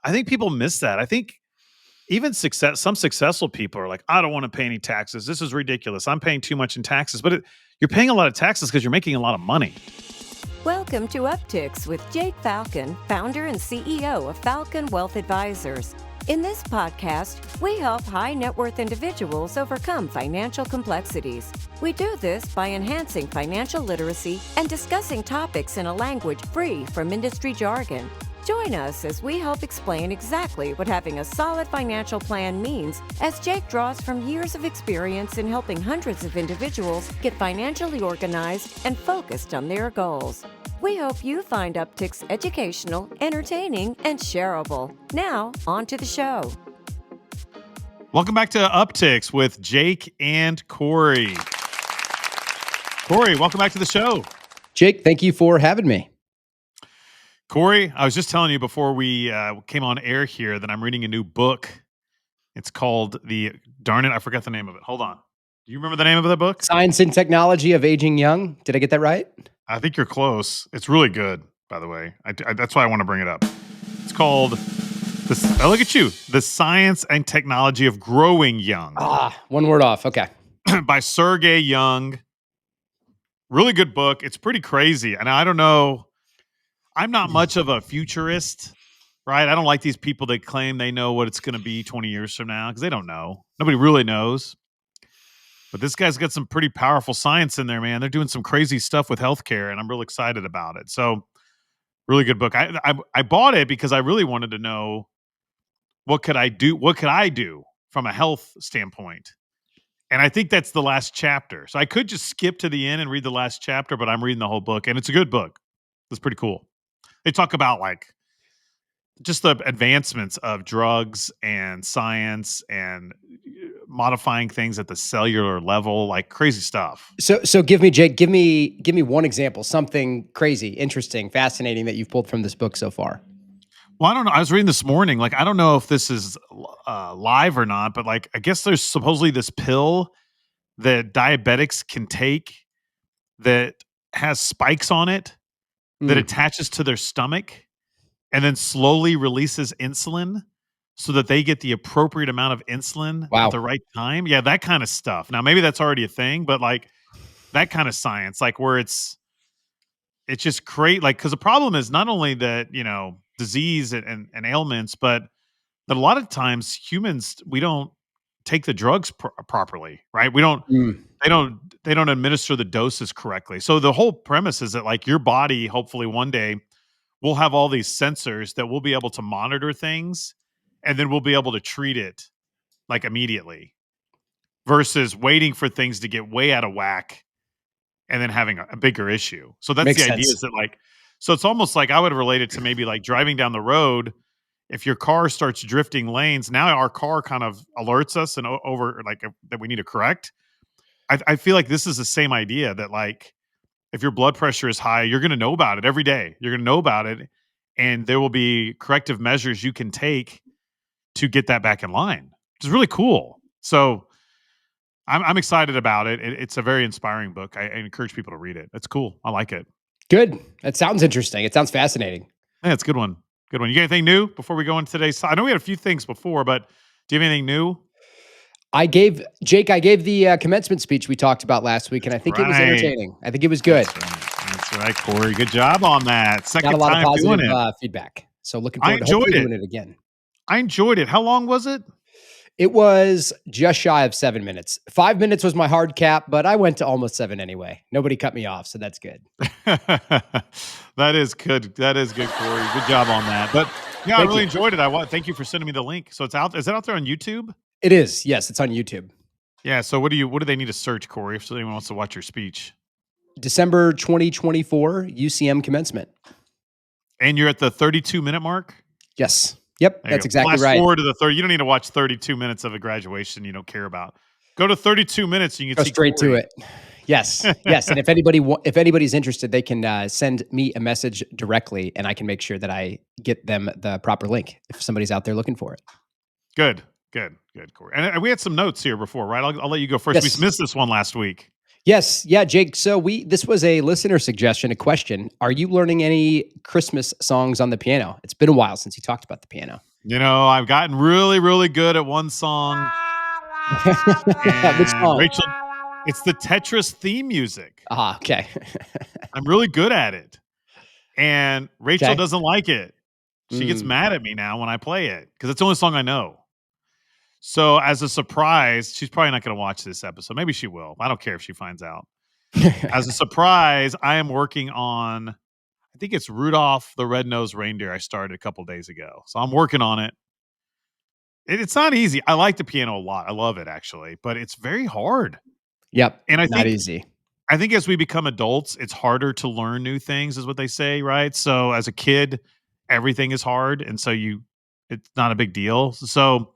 I think people miss that. I think even some successful people are like, I don't want to pay any taxes. This is ridiculous. I'm paying too much in taxes. But you're paying a lot of taxes because you're making a lot of money. Welcome to Upticks with Jake Falcon, founder and CEO of Falcon Wealth Advisors. In this podcast, we help high net worth individuals overcome financial complexities. We do this by enhancing financial literacy and discussing topics in a language free from industry jargon. Join us as we help explain exactly what having a solid financial plan means, as Jake draws from years of experience in helping hundreds of individuals get financially organized and focused on their goals. We hope you find Upticks educational, entertaining, and shareable. Now, on to the show. Welcome back to Upticks with Jake and Cory. Cory, welcome back to the show. Jake, thank you for having me. Cory, I was just telling you before we came on air here that I'm reading a new book. It's called darn it, I forgot the name of it. Hold on. Do you remember the name of the book? Science and Technology of Aging Young. Did I get that right? I think you're close. It's really good, by the way. That's why I want to bring it up. It's called, look at you, The Science and Technology of Growing Young. One word off. Okay. By Sergey Young. Really good book. It's pretty crazy. And I don't know, I'm not much of a futurist, right? I don't like these people that claim they know what it's going to be 20 years from now, because they don't know. Nobody really knows. But this guy's got some pretty powerful science in there, man. They're doing some crazy stuff with healthcare, and I'm really excited about it. So, really good book. I bought it because I really wanted to know what could I do from a health standpoint. And I think that's the last chapter. So I could just skip to the end and read the last chapter, but I'm reading the whole book, and it's a good book. It's pretty cool. They talk about like just the advancements of drugs and science and modifying things at the cellular level, like crazy stuff. So give me one example, something crazy, interesting, fascinating that you've pulled from this book so far. Well, I don't know. I was reading this morning, like, I don't know if this is live or not, but like, I guess there's supposedly this pill that diabetics can take that has spikes on it that attaches to their stomach and then slowly releases insulin so that they get the appropriate amount of insulin at the right time. Yeah, that kind of stuff. Now, maybe that's already a thing, but like that kind of science, like where it's just great. Like, because the problem is not only that, disease and ailments, but that a lot of times humans, we don't take the drugs properly, right? They don't administer the doses correctly. So the whole premise is that like your body, hopefully one day, we'll have all these sensors that we'll be able to monitor things, and then we'll be able to treat it like immediately versus waiting for things to get way out of whack and then having a bigger issue. So that's the idea, is that like, so it's almost like I would relate it to maybe like driving down the road. If your car starts drifting lanes, now our car kind of alerts us and over like that we need to correct. I feel like this is the same idea, that like, if your blood pressure is high, you're going to know about it every day. You're going to know about it, and there will be corrective measures you can take to get that back in line, which is really cool. So I'm excited about it. It's a very inspiring book. I encourage people to read it. It's cool. I like it. Good. That sounds interesting. It sounds fascinating. Yeah, it's a good one. Good one. You got anything new before we go into today's? I know we had a few things before, but do you have anything new? I gave the commencement speech we talked about last week, and I think it was entertaining. I think it was good. That's right, Cory. Good job on that. Second Got a lot time of positive doing it. feedback. So looking forward to doing it again. I enjoyed it. How long was it? It was just shy of 7 minutes. 5 minutes was my hard cap, but I went to almost 7 anyway. Nobody cut me off, so that's good. That is good. That is good, Cory. Good job on that. But yeah, I really enjoyed it. Thank you for sending me the link. So it's out. Is it out there on YouTube? It is. Yes, it's on YouTube. Yeah. So what do they need to search, Cory, if anyone wants to watch your speech? December 2024 UCM commencement. And you're at the 32-minute mark? Yes. Yep. That's exactly right. Flash forward to the 30. You don't need to watch 32 minutes of a graduation you don't care about. Go to 32 minutes and you can go straight to it. Yes. Yes. And if anybody's interested, they can send me a message directly, and I can make sure that I get them the proper link if somebody's out there looking for it. Good, Cory. And we had some notes here before, right? I'll let you go first. Yes. We missed this one last week. Yes. Yeah, Jake. So this was a listener suggestion, a question. Are you learning any Christmas songs on the piano? It's been a while since you talked about the piano. I've gotten really, really good at one song. Which And song? Rachel, it's the Tetris theme music. Ah, okay. I'm really good at it. And Rachel Okay. doesn't like it. She gets Mm. mad at me now when I play it because it's the only song I know. So as a surprise, she's probably not going to watch this episode. Maybe she will. I don't care if she finds out. As a surprise, I am working on, I think it's Rudolph the Red-Nosed Reindeer I started a couple days ago. So I'm working on it. It's not easy. I like the piano a lot. I love it actually, but it's very hard. Yep. And Not easy. I think as we become adults, it's harder to learn new things, is what they say, right? So as a kid, everything is hard, and so it's not a big deal. So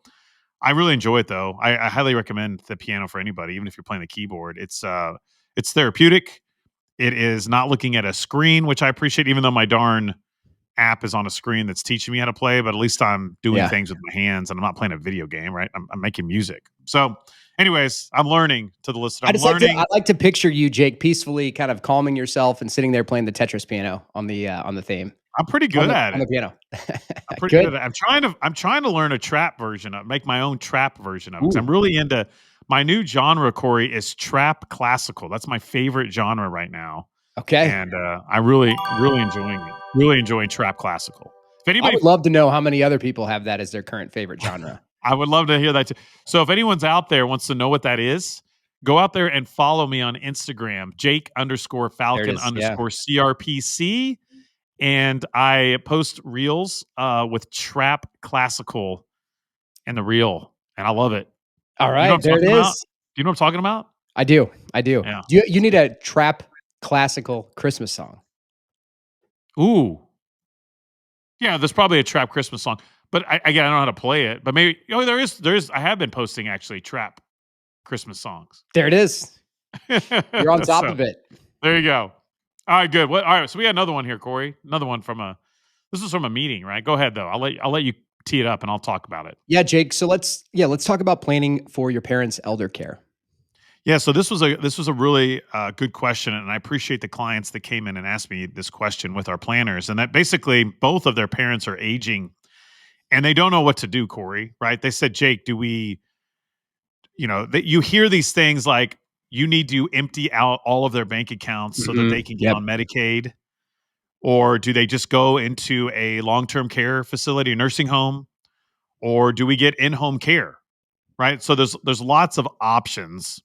I really enjoy it though. I highly recommend the piano for anybody, even if you're playing the keyboard. It's therapeutic. It is not looking at a screen, which I appreciate, even though my darn app is on a screen that's teaching me how to play, but at least I'm doing Yeah. things with my hands and I'm not playing a video game, right? I'm making music. So, anyways, I'm learning to the listener. I like to picture you, Jake, peacefully kind of calming yourself and sitting there playing the Tetris piano on the theme. I'm pretty good at On the it. piano. I'm pretty Good. good at it. I'm trying to learn a trap version of make my own trap version of it. 'Cause Ooh. I'm really into my new genre, Cory, is trap classical. That's my favorite genre right now. Okay. And I really enjoying it. Really enjoying trap classical. If I anybody would love to know how many other people have that as their current favorite genre. I would love to hear that too. So if anyone's out there wants to know what that is, go out there and follow me on Instagram, Jake_Falcon Yeah. _CRPC. And I post reels with trap classical and the reel. And I love it. All You know right. what I'm There it talking about? is. Do you know what I'm talking about? I do. Yeah. You need a trap classical Christmas song. Ooh. Yeah, there's probably a trap Christmas song. But again, I don't know how to play it. But maybe there's I have been posting actually trap Christmas songs. There it is. You're on top of it. There you go. All right, good. All right, so we got another one here, Cory. Another one this is from a meeting, right? Go ahead though. I'll let you tee it up and I'll talk about it. Yeah, Jake. So let's talk about planning for your parents' elder care. Yeah, so this was a really good question, and I appreciate the clients that came in and asked me this question with our planners, and that basically both of their parents are aging, and they don't know what to do, Cory. Right? They said, Jake, do we, that you hear these things like you need to empty out all of their bank accounts so that they can get on Medicaid, or do they just go into a long-term care facility, a nursing home, or do we get in-home care? Right? So there's lots of options.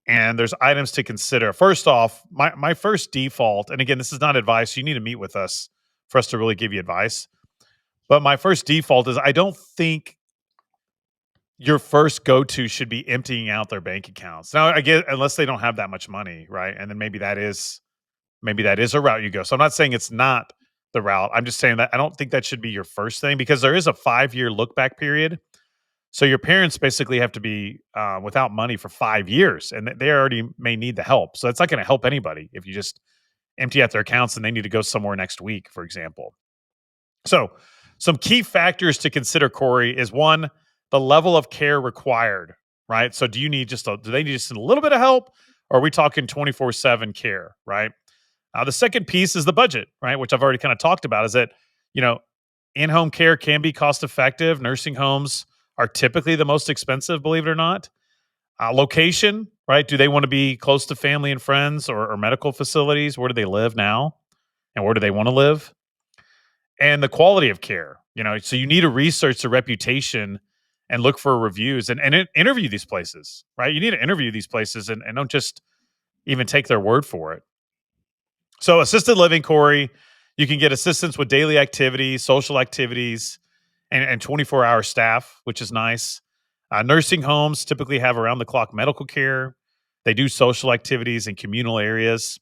And there's items to consider. First off, my first default, and again, this is not advice. You need to meet with us for us to really give you advice. But my first default is I don't think your first go-to should be emptying out their bank accounts. Now, I guess unless they don't have that much money, right? And then maybe that is a route you go. So I'm not saying it's not the route. I'm just saying that I don't think that should be your first thing because there is a 5-year look back period. So your parents basically have to be without money for 5 years, and they already may need the help. So it's not going to help anybody if you just empty out their accounts and they need to go somewhere next week, for example. So some key factors to consider, Cory, is one, the level of care required, right? So do they need just a little bit of help, or are we talking 24/7 care, right? The second piece is the budget, right? Which I've already kind of talked about, is that, in-home care can be cost effective. Nursing homes are typically the most expensive, believe it or not. Location, right? Do they want to be close to family and friends or medical facilities? Where do they live now? And where do they want to live? And the quality of care, so you need to research the reputation and look for reviews and interview these places, right? You need to interview these places and don't just even take their word for it. So assisted living, Cory, you can get assistance with daily activities, social activities, and 24-hour staff, which is nice. Nursing homes typically have around-the-clock medical care. They do social activities in communal areas.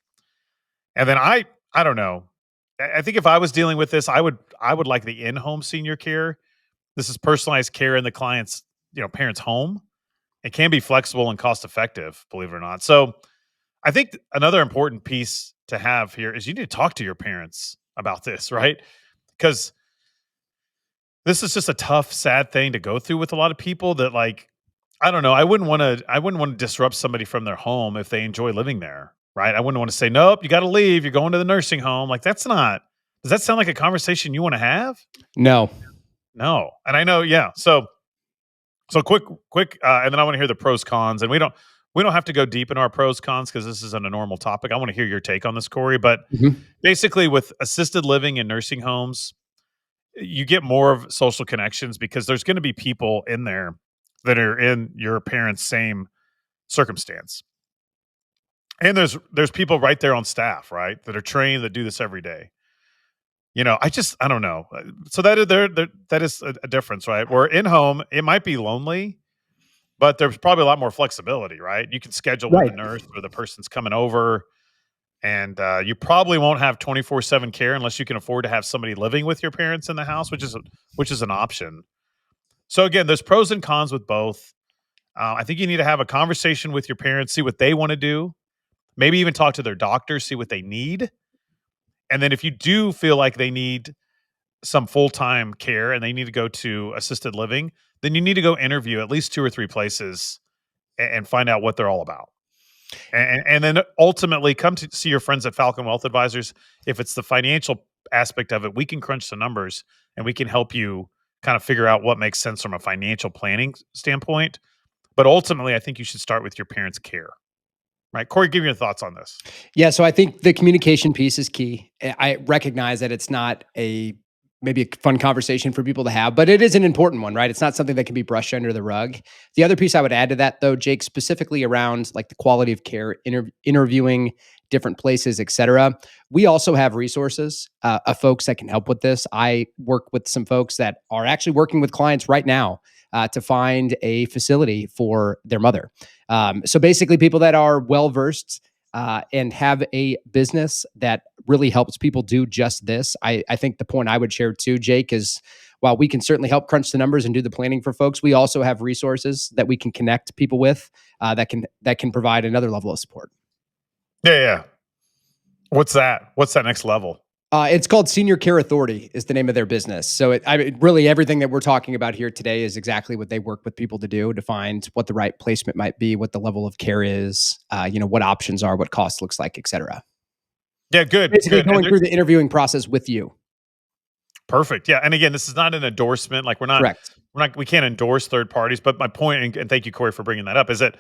And then I don't know. I think if I was dealing with this, I would like the in-home senior care. This is personalized care in the client's, parents' home. It can be flexible and cost-effective, believe it or not. So I think another important piece to have here is you need to talk to your parents about this, right? Because this is just a tough, sad thing to go through with a lot of people that I don't know. I wouldn't want to disrupt somebody from their home if they enjoy living there, right? I wouldn't want to say, "Nope, you got to leave. You're going to the nursing home." Like that's not. Does that sound like a conversation you want to have? No. No. And I know, yeah. So quick, and then I want to hear the pros cons, and we don't have to go deep into our pros cons because this isn't a normal topic. I want to hear your take on this, Corey. But Mhm. basically, with assisted living and nursing homes, you get more of social connections because there's going to be people in there that are in your parents' same circumstance, and there's people right there on staff, right, that are trained that do this every day. I don't know. So that is a difference, right? Where in home, it might be lonely, but there's probably a lot more flexibility, right? You can schedule when the Right. nurse or the person's coming over, and you probably won't have 24/7 care unless you can afford to have somebody living with your parents in the house, which is an option. So again, there's pros and cons with both. I think you need to have a conversation with your parents, see what they want to do, maybe even talk to their doctor, see what they need, and then if you do feel like they need some full-time care and they need to go to assisted living, then you need to go interview at least 2 or 3 places and find out what they're all about. And then ultimately come to see your friends at Falcon Wealth Advisors. If it's the financial aspect of it, we can crunch the numbers and we can help you kind of figure out what makes sense from a financial planning standpoint. But ultimately, I think you should start with your parents' care. Right? Corey, give me your thoughts on this. Yeah, so I think the communication piece is key. I recognize that it's not maybe a fun conversation for people to have, but it is an important one, right? It's not something that can be brushed under the rug. The other piece I would add to that, though, Jake, specifically around like the quality of care, interviewing different places, et cetera. We also have resources of folks that can help with this. I work with some folks that are actually working with clients right now to find a facility for their mother. So basically, people that are well versed and have a business that really helps people do just this. I think the point I would share too, Jake, is while we can certainly help crunch the numbers and do the planning for folks, we also have resources that we can connect people with that can provide another level of support. Yeah. What's that? What's that next level? It's called Senior Care Authority is the name of their business. So really everything that we're talking about here today is exactly what they work with people to do to find what the right placement might be, what the level of care is, what options are, what cost looks like, et cetera. Yeah, good, Basically good. And going through the interviewing process with you. perfect. Yeah, and again, this is not an endorsement. Like Correct. we can't endorse third parties. But my point, and thank you, Corey, for bringing that up, is that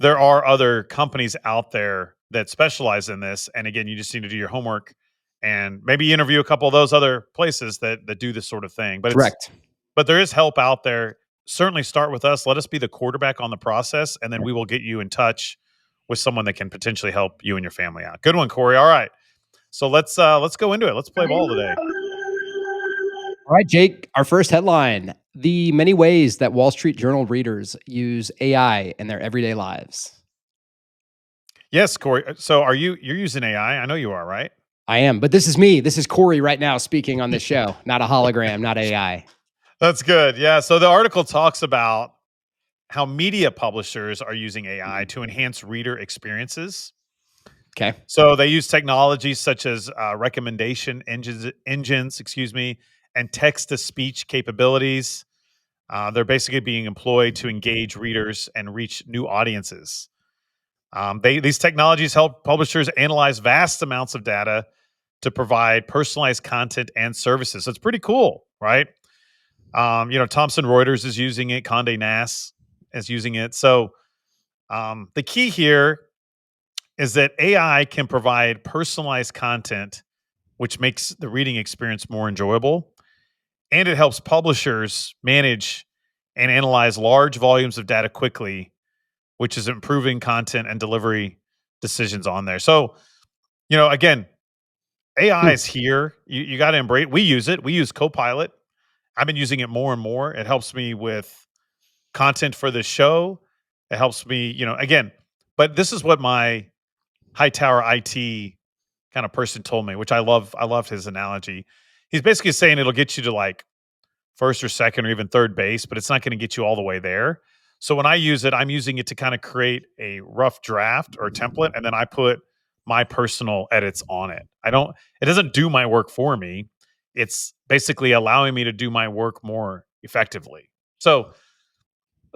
there are other companies out there that specialize in this. And again, you just need to do your homework and maybe interview a couple of those other places that do this sort of thing. Correct. But there is help out there. Certainly, start with us. Let us be the quarterback on the process, and then we will get you in touch with someone that can potentially help you and your family out. Good one, Corey. All right. So let's go into it. Let's play ball today. All right, Jake, our first headline: the many ways that Wall Street Journal readers use AI in their everyday lives. Yes, Corey. So you're using AI? I know you are, right? I am, but this is me. This is Cory right now speaking on this show, not a hologram, not AI. That's good. Yeah. So the article talks about how media publishers are using AI to enhance reader experiences. Okay. So they use technologies such as recommendation engines, and text to speech capabilities. They're basically being employed to engage readers and reach new audiences. These technologies help publishers analyze vast amounts of data to provide personalized content and services. So it's pretty cool, right? Thomson Reuters is using it. Condé Nast is using it. So the key here is that AI can provide personalized content, which makes the reading experience more enjoyable, and it helps publishers manage and analyze large volumes of data quickly, which is improving content and delivery decisions on there. So, again, AI is here. You got to embrace. We use it. We use Copilot. I've been using it more and more. It helps me with content for the show. It helps me, again. But this is what my high tower IT kind of person told me, which I love. I loved his analogy. He's basically saying it'll get you to like first or second or even third base, but it's not going to get you all the way there. So when I use it, I'm using it to kind of create a rough draft or template, and then I put my personal edits on it. It doesn't do my work for me. It's basically allowing me to do my work more effectively. So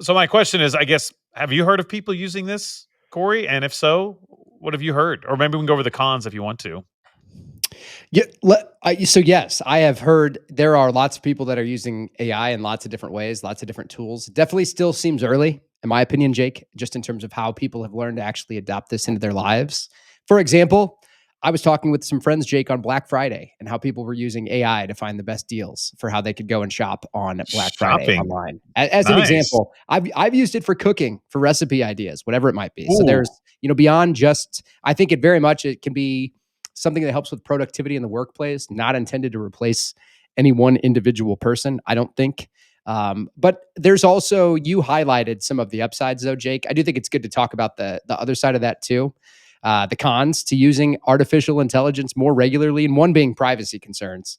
So my question is, I guess, have you heard of people using this, Corey? And if so, what have you heard? Or maybe we can go over the cons if you want to. Yeah. So yes, I have heard there are lots of people that are using AI in lots of different ways, lots of different tools. Definitely still seems early, in my opinion, Jake, just in terms of how people have learned to actually adopt this into their lives. For example, I was talking with some friends, Jake, on Black Friday and how people were using AI to find the best deals for how they could go and shop on Black Friday Shopping. online. As an Nice. example, I've used it for cooking, for recipe ideas, whatever it might be. So Ooh. there's, beyond just, I think it can be something that helps with productivity in the workplace, not intended to replace any one individual person, I don't think. But there's also, you highlighted some of the upsides though, Jake. I do think it's good to talk about the other side of that too. The cons to using artificial intelligence more regularly, and one being privacy concerns,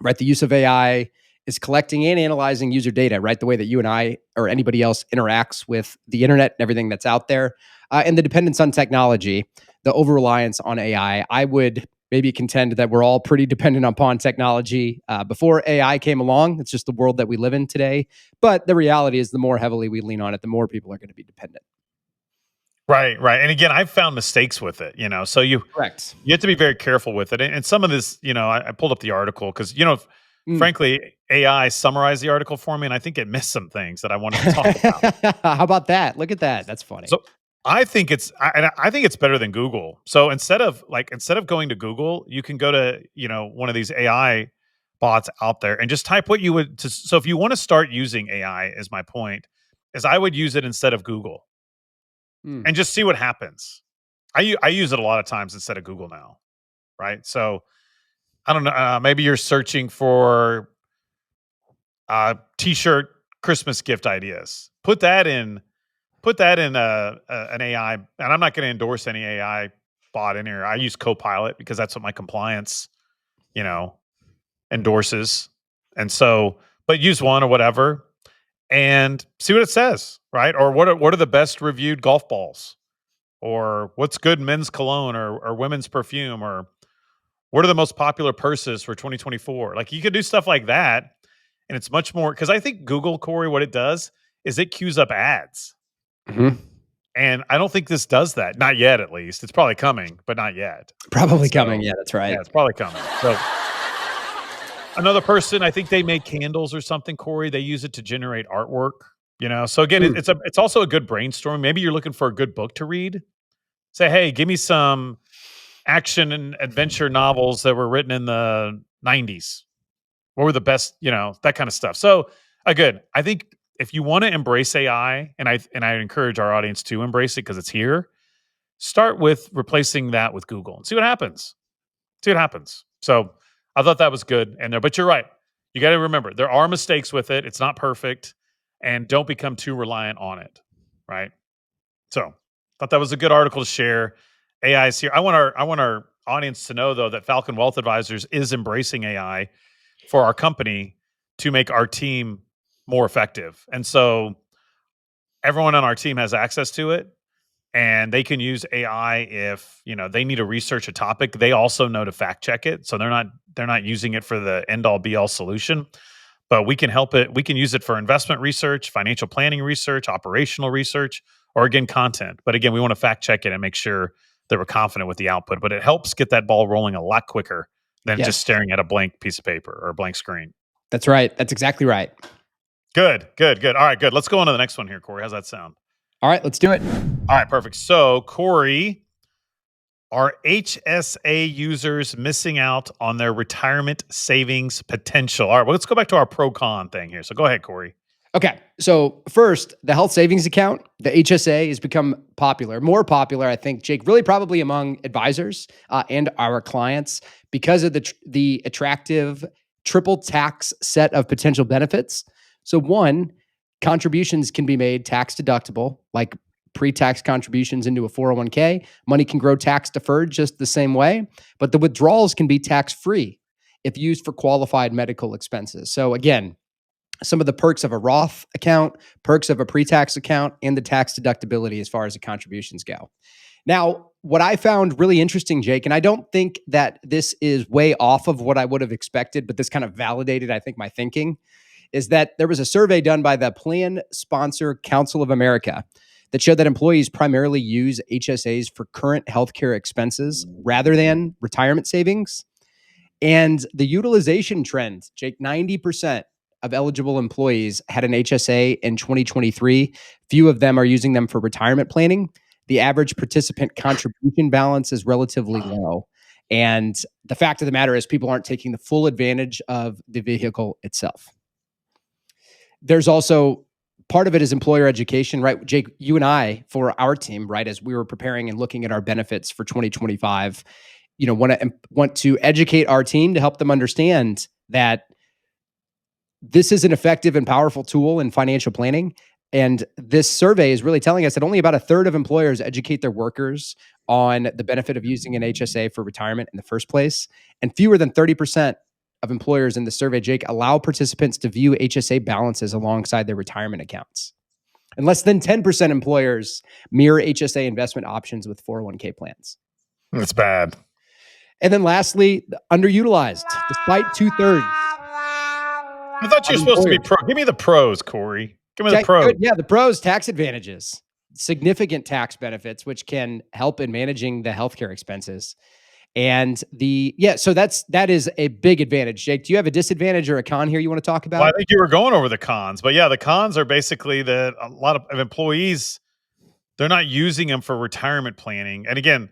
right? The use of AI is collecting and analyzing user data, right? The way that you and I or anybody else interacts with the internet and everything that's out there, and the dependence on technology, the over reliance on AI. I would maybe contend that we're all pretty dependent upon technology before AI came along. It's just the world that we live in today. But the reality is, the more heavily we lean on it, the more people are going to be dependent. Right, right. And again, I've found mistakes with it, so you Correct. you have to be very careful with it. And some of this, I pulled up the article because, Mm. frankly, AI summarized the article for me, and I think it missed some things that I wanted to talk about. How about that? Look at that. That's funny. So I think it's better than Google. So instead of going to Google, you can go to, one of these AI bots out there and just type what you would to, so if you want to start using AI, is my point, is I would use it instead of Google Mm. and just see what happens. I use it a lot of times instead of Google now, right? So I don't know. Maybe you're searching for t-shirt Christmas gift ideas. Put that in an AI, and I'm not going to endorse any AI bot in here. I use Copilot because that's what my compliance, you know, endorses. And so, but use one or whatever and see what it says, right? Or what are the best reviewed golf balls? Or what's good men's cologne or women's perfume? Or what are the most popular purses for 2024? Like you could do stuff like that. And it's much more because I think Google, Corey, what it does is it queues up ads. Mm-hmm. And I don't think this does that. Not yet, at least. It's probably coming, but not yet. Probably So, coming. Yeah, that's yeah, right. it's probably coming. So another person, I think they make candles or something, Corey. They use it to generate artwork. So again, Mm. it's also a good brainstorm. Maybe you're looking for a good book to read. Say, hey, give me some action and adventure novels that were written in the 90s. What were the best, that kind of stuff. So again, I think if you want to embrace AI, and I encourage our audience to embrace it because it's here, start with replacing that with Google and see what happens. See what happens. So I thought that was good in there. But you're right. You got to remember there are mistakes with it. It's not perfect. And don't become too reliant on it. Right. So thought that was a good article to share. AI is here. I want our audience to know though that Falcon Wealth Advisors is embracing AI for our company to make our team more effective. And so everyone on our team has access to it and they can use AI if, they need to research a topic. They also know to fact check it. So they're not using it for the end all be all solution, but we can help it. We can use it for investment research, financial planning research, operational research, or again, content. But again, we want to fact check it and make sure that we're confident with the output, but it helps get that ball rolling a lot quicker than just Yes, staring at a blank piece of paper or a blank screen. that's right. That's exactly right. Good, good, good. All right, good. Let's go on to the next one here, Corey. How's that sound? All right, let's do it. All right, perfect. So, Corey, are HSA users missing out on their retirement savings potential? All right, well, let's go back to our pro con thing here. So, go ahead, Corey. Okay. So first, the health savings account, the HSA, has become more popular, I think, Jake, really probably among advisors and our clients because of the attractive triple tax set of potential benefits. So one, contributions can be made tax deductible, like pre-tax contributions into a 401k. Money can grow tax deferred just the same way, but the withdrawals can be tax free if used for qualified medical expenses. So again, some of the perks of a Roth account, perks of a pre-tax account, and the tax deductibility as far as the contributions go. Now, what I found really interesting, Jake, and I don't think that this is way off of what I would have expected, but this kind of validated, I think, my thinking, is that there was a survey done by the Plan Sponsor Council of America that showed that employees primarily use HSAs for current healthcare expenses rather than retirement savings. And the utilization trend, Jake, 90% of eligible employees had an HSA in 2023. Few of them are using them for retirement planning. The average participant contribution balance is relatively low. And the fact of the matter is, people aren't taking the full advantage of the vehicle itself. There's also part of it is employer education, right? Jake, you and I, for our team, right, as we were preparing and looking at our benefits for 2025, want to educate our team to help them understand that this is an effective and powerful tool in financial planning. And this survey is really telling us that only about a third of employers educate their workers on the benefit of using an HSA for retirement in the first place. And fewer than 30% of employers in the survey, Jake, allow participants to view HSA balances alongside their retirement accounts. And less than 10% employers mirror HSA investment options with 401k plans. That's bad. And then lastly, underutilized, despite 2/3. I thought you were supposed to be pro. Give me the pros, Cory. Give me the pros. Good. Yeah, the pros, tax advantages, significant tax benefits, which can help in managing the healthcare expenses. And so that is a big advantage. Jake, do you have a disadvantage or a con here you want to talk about? Well, I think you were going over the cons, but yeah, the cons are basically that a lot of employees, they're not using them for retirement planning. And again,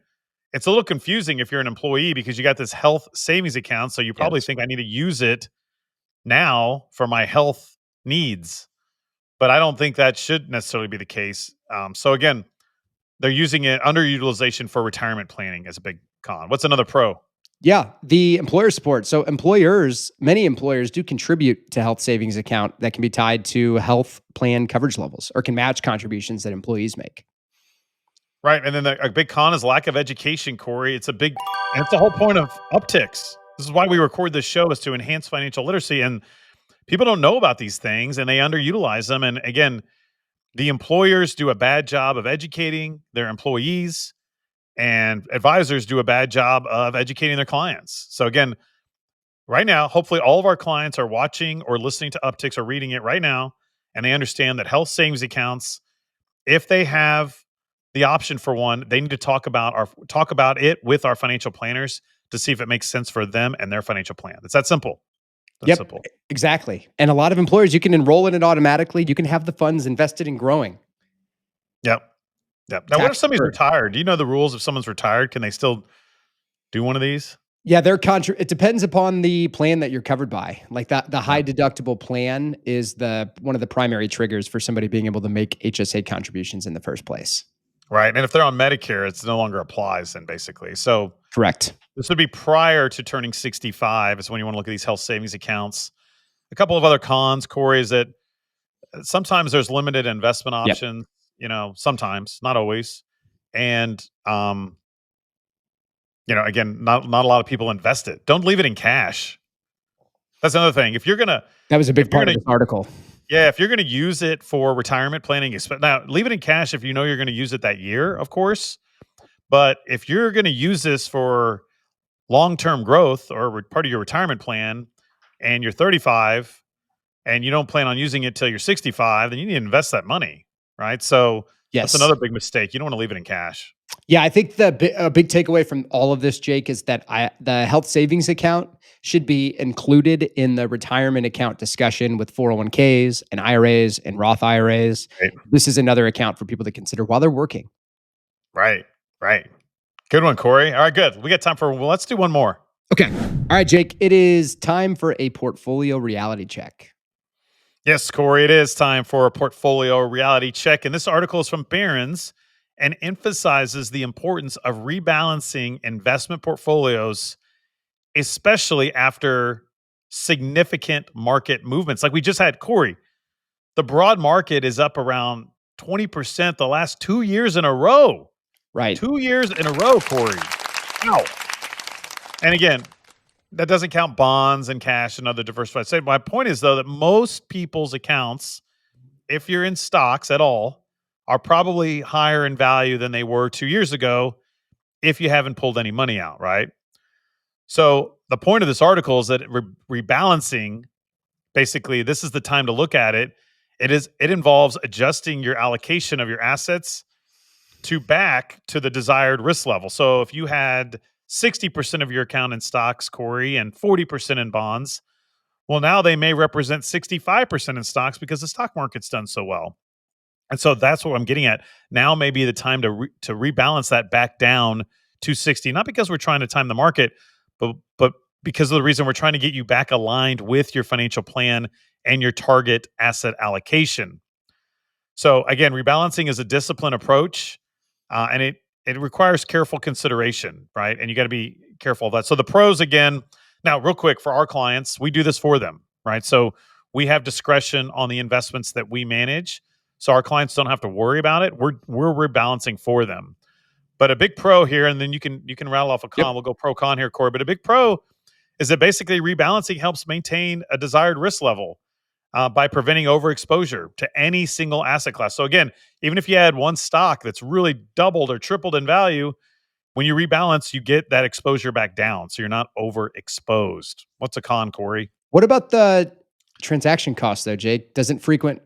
it's a little confusing if you're an employee because you got this health savings account. So you probably think I need to use it now for my health needs, but I don't think that should necessarily be the case. So again, they're using it underutilization for retirement planning as a big con. What's another pro? Yeah, the employer support. So many employers do contribute to health savings account that can be tied to health plan coverage levels or can match contributions that employees make. Right. And then a big con is lack of education, Cory. It's the whole point of Upticks. This is why we record this show, is to enhance financial literacy. And people don't know about these things and they underutilize them. And again, the employers do a bad job of educating their employees, and advisors do a bad job of educating their clients. So again, right now, hopefully all of our clients are watching or listening to Upticks or reading it right now, and they understand that health savings accounts, if they have the option for one, they need to talk about it with our financial planners to see if it makes sense for them and their financial plan. It's that simple. Simple. Exactly. And a lot of employers, you can enroll in it automatically. You can have the funds invested in growing. Yep. Now, what if somebody's retired? Do you know the rules? If someone's retired, can they still do one of these? Yeah, it depends upon the plan that you're covered by. Like the high deductible plan is one of the primary triggers for somebody being able to make HSA contributions in the first place. Right. And if they're on Medicare, it no longer applies then, basically. So correct. This would be prior to turning 65 is when you want to look at these health savings accounts. A couple of other cons, Cory, is that sometimes there's limited investment options, sometimes, not always. And, again, not a lot of people invest it. Don't leave it in cash. That's another thing. That was a big part of this article. Yeah, if you're going to use it for retirement planning, now leave it in cash if you know you're going to use it that year, of course. But if you're going to use this for long-term growth or part of your retirement plan and you're 35 and you don't plan on using it till you're 65, then you need to invest that money, right? So that's another big mistake. You don't want to leave it in cash. Yeah, I think a big takeaway from all of this, Jake, is that the health savings account should be included in the retirement account discussion with 401ks and IRAs and Roth IRAs. Right. This is another account for people to consider while they're working. Right. Good one, Cory. All right, good. We got time let's do one more. Okay. All right, Jake, it is time for a portfolio reality check. Yes, Cory, it is time for a portfolio reality check. And this article is from Barron's and emphasizes the importance of rebalancing investment portfolios, especially after significant market movements. Like we just had, Cory, the broad market is up around 20% the last 2 years in a row. Right. 2 years in a row, Cory. Wow. And again, that doesn't count bonds and cash and other diversified. So my point is, though, that most people's accounts, if you're in stocks at all, are probably higher in value than they were 2 years ago if you haven't pulled any money out, right? So the point of this article is that rebalancing basically this is the time to look at it. It involves adjusting your allocation of your assets back to the desired risk level. So if you had 60% of your account in stocks, Corey, and 40% in bonds, well, now they may represent 65% in stocks because the stock market's done so well. And so that's what I'm getting at. Now may be the time to rebalance that back down to 60, not because we're trying to time the market, but because of the reason we're trying to get you back aligned with your financial plan and your target asset allocation. So again, rebalancing is a disciplined approach, and it requires careful consideration, right? And you got to be careful of that. So the pros again. Now, real quick for our clients, we do this for them, right? So we have discretion on the investments that we manage, so our clients don't have to worry about it. We're rebalancing for them. But a big pro here, and then you can rattle off a con. Yep. We'll go pro con here, Corey. But a big pro is that basically rebalancing helps maintain a desired risk level by preventing overexposure to any single asset class. So again, even if you had one stock that's really doubled or tripled in value, when you rebalance, you get that exposure back down. So you're not overexposed. What's a con, Corey? What about the transaction costs though, Jake? Doesn't frequent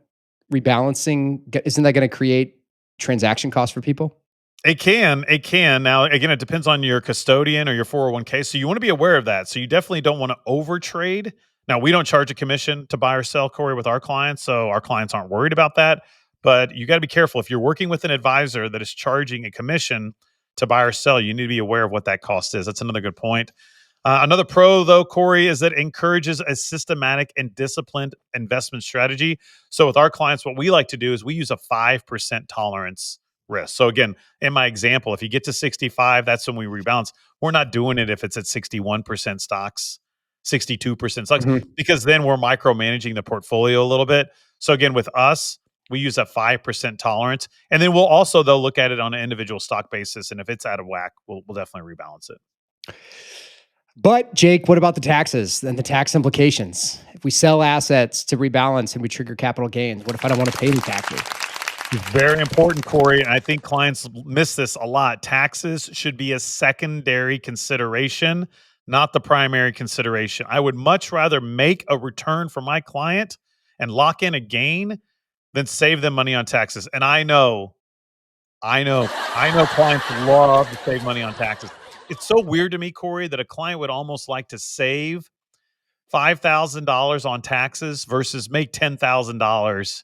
rebalancing, isn't that going to create transaction costs for people? It can. It can. Now, again, it depends on your custodian or your 401k. So you want to be aware of that. So you definitely don't want to overtrade. Now, we don't charge a commission to buy or sell, Corey, with our clients. So our clients aren't worried about that. But you got to be careful. If you're working with an advisor that is charging a commission to buy or sell, you need to be aware of what that cost is. That's another good point. Another pro, though, Corey, is that it encourages a systematic and disciplined investment strategy. So with our clients, what we like to do is we use a 5% tolerance risk. So again, in my example, if you get to 65, that's when we rebalance. We're not doing it if it's at 61% stocks, 62% stocks, because then we're micromanaging the portfolio a little bit. So again, with us, we use a 5% tolerance. And then we'll also, though, look at it on an individual stock basis. And if it's out of whack, we'll definitely rebalance it. But Jake, what about the taxes and the tax implications? If we sell assets to rebalance and we trigger capital gains, what if I don't want to pay the taxes? Very important, Corey. And I think clients miss this a lot. Taxes should be a secondary consideration, not the primary consideration. I would much rather make a return for my client and lock in a gain than save them money on taxes. And I know clients love to save money on taxes. It's so weird to me, Corey, that a client would almost like to save $5,000 on taxes versus make $10,000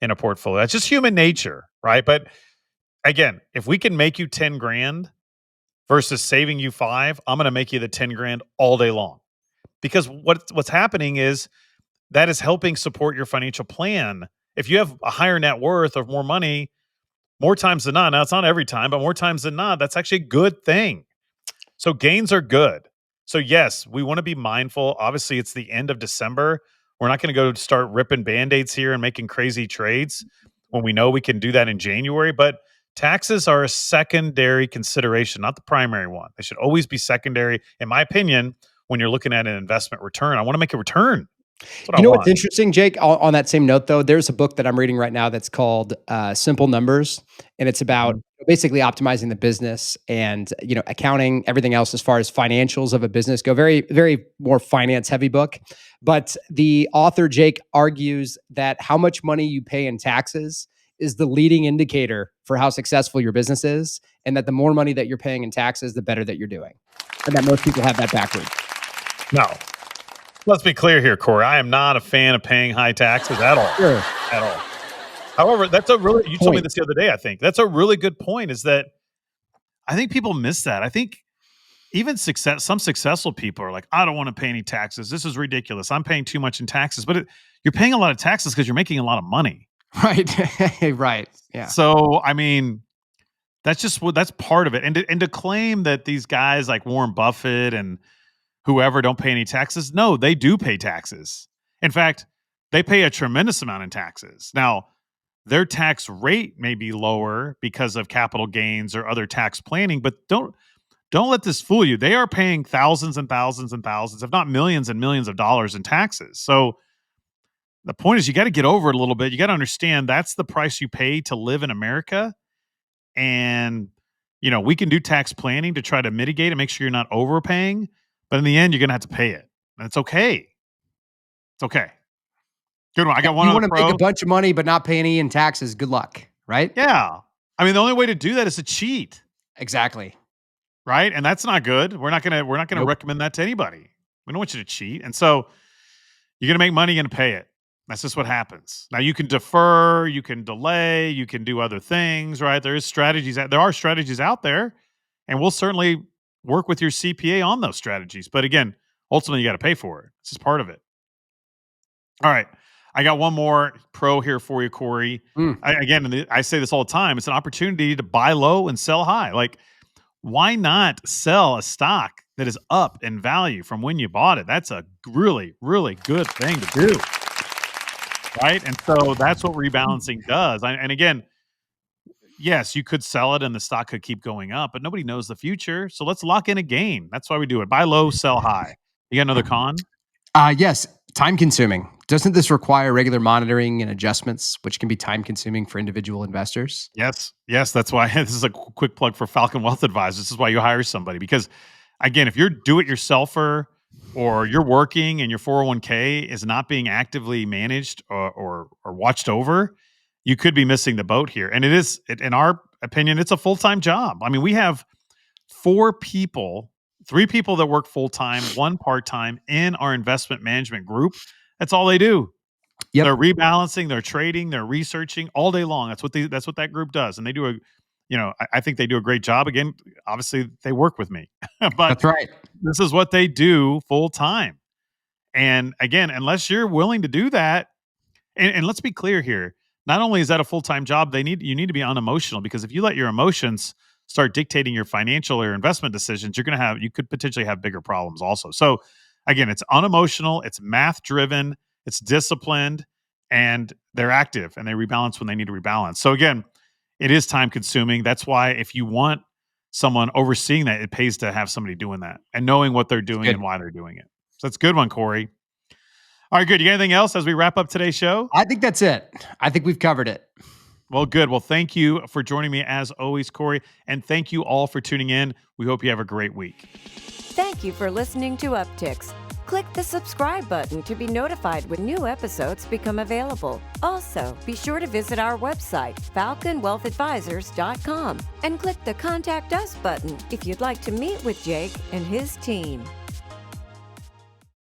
in a portfolio. That's just human nature, right? But again, if we can make you 10 grand versus saving you 5, I'm going to make you the 10 grand all day long. Because what's happening is that is helping support your financial plan. If you have a higher net worth or more money, more times than not, now it's not every time, but more times than not, that's actually a good thing. So gains are good. So yes, we want to be mindful. Obviously, it's the end of December. We're not going to go start ripping Band-Aids here and making crazy trades when we know we can do that in January. But taxes are a secondary consideration, not the primary one. They should always be secondary, in my opinion, when you're looking at an investment return. I want to make a return. You know what's interesting, Jake? On that same note, though, there's a book that I'm reading right now that's called Simple Numbers, and it's about basically optimizing the business and accounting, everything else as far as financials of a business go. Very, very more finance heavy book. But the author, Jake, argues that how much money you pay in taxes is the leading indicator for how successful your business is, and that the more money that you're paying in taxes, the better that you're doing, and that most people have that backwards. No. Let's be clear here, Corey. I am not a fan of paying high taxes at all. Sure. At all. However, that's a really, you told me this the other day, I think. That's a really good point, is that I think people miss that. I think even some successful people are like, I don't want to pay any taxes. This is ridiculous. I'm paying too much in taxes. But you're paying a lot of taxes because you're making a lot of money. Right. Right. Yeah. So, I mean, that's part of it. And to claim that these guys like Warren Buffett and whoever don't pay any taxes. No, they do pay taxes. In fact, they pay a tremendous amount in taxes. Now, their tax rate may be lower because of capital gains or other tax planning, but don't let this fool you. They are paying thousands and thousands and thousands, if not millions and millions of dollars in taxes. So the point is you got to get over it a little bit. You got to understand that's the price you pay to live in America. And, we can do tax planning to try to mitigate and make sure you're not overpaying. But in the end, you're going to have to pay it. And it's okay. It's okay. Good one. I got one You on want the to make pro. a bunch of money but not pay any in taxes. Good luck, right? Yeah. I mean, the only way to do that is to cheat, Exactly. right? And that's not good. We're not gonna Nope. recommend that to anybody. We don't want you to cheat. And so you're gonna make money, you're gonna pay it. That's just what happens. Now you can defer, you can delay, you can do other things, right? There are strategies out there, and we'll certainly work with your CPA on those strategies. But again, ultimately you got to pay for it. This is part of it. All right. I got one more pro here for you, Corey. Mm. I say this all the time. It's an opportunity to buy low and sell high. Like, why not sell a stock that is up in value from when you bought it? That's a really, really good thing to do, right? And so that's what rebalancing does. And again, yes, you could sell it and the stock could keep going up, but nobody knows the future. So let's lock in a gain. That's why we do it. Buy low, sell high. You got another con? Yes, time consuming. Doesn't this require regular monitoring and adjustments, which can be time consuming for individual investors? Yes. Yes. That's why this is a quick plug for Falcon Wealth Advisors. This is why you hire somebody because, again, if you're do-it-yourselfer or you're working and your 401k is not being actively managed or watched over, you could be missing the boat here. And in our opinion, it's a full-time job. I mean, we have 3 people that work full-time, 1 part-time in our investment management group. That's all they do. Yep. They're rebalancing, they're trading, they're researching all day long. That's what that group does. And they do I think they do a great job. Again, obviously they work with me, but That's right. this is what they do full time. And again, unless you're willing to do that, and let's be clear here, not only is that a full-time job, you need to be unemotional because if you let your emotions start dictating your financial or investment decisions, you could potentially have bigger problems also. So again, it's unemotional, it's math driven, it's disciplined, and they're active and they rebalance when they need to rebalance. So again, it is time consuming. That's why if you want someone overseeing that, it pays to have somebody doing that and knowing what they're doing Good. and why they're doing it. So that's a good one, Corey. All right, good. You got anything else as we wrap up today's show? I think that's it. I think we've covered it. Well, good. Well, thank you for joining me as always, Corey. And thank you all for tuning in. We hope you have a great week. Thank you for listening to Upticks. Click the subscribe button to be notified when new episodes become available. Also, be sure to visit our website, falconwealthadvisors.com, and click the Contact Us button if you'd like to meet with Jake and his team.